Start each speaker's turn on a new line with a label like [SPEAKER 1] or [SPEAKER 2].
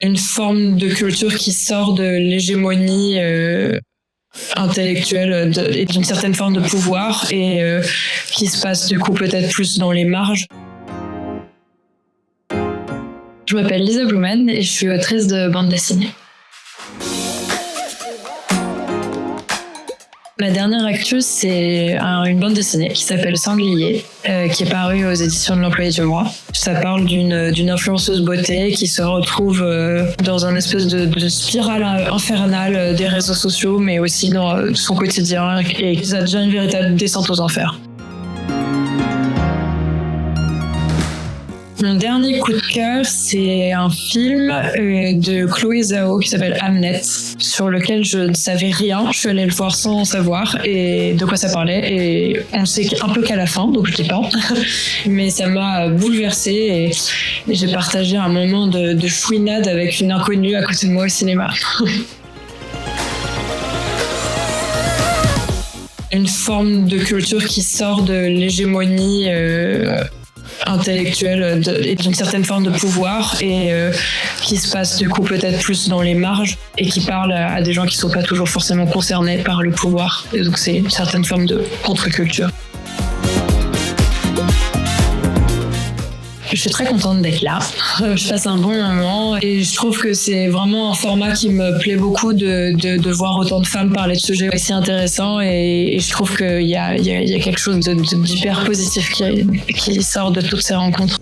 [SPEAKER 1] une forme de culture qui sort de l'hégémonie intellectuelle et d'une certaine forme de pouvoir et qui se passe du coup peut-être plus dans les marges.
[SPEAKER 2] Je m'appelle Lisa Blumen et je suis autrice de bande dessinée. Ma dernière actu, c'est une bande dessinée qui s'appelle Sanglier, qui est parue aux éditions de l'Employé du Mois. Ça parle d'une influenceuse beauté qui se retrouve dans un espèce de spirale infernale des réseaux sociaux, mais aussi dans son quotidien, et ça devient une véritable descente aux enfers. Mon dernier coup de cœur, c'est un film de Chloé Zhao qui s'appelle Hamnet, sur lequel je ne savais rien. Je suis allée le voir sans savoir et de quoi ça parlait. Et on sait un peu qu'à la fin, donc je dis pas. Mais ça m'a bouleversée et j'ai partagé un moment de chouinade avec une inconnue à côté de moi au cinéma. Une forme de culture qui sort de l'hégémonie intellectuelle et d'une certaine forme de pouvoir et qui se passe du coup peut-être plus dans les marges et qui parle à des gens qui sont pas toujours forcément concernés par le pouvoir. Et donc c'est une certaine forme de contre-culture. Je suis très contente d'être là. Je passe un bon moment et je trouve que c'est vraiment un format qui me plaît beaucoup de voir autant de femmes parler de sujets aussi intéressants et je trouve qu'il y a quelque chose d'hyper positif qui sort de toutes ces rencontres.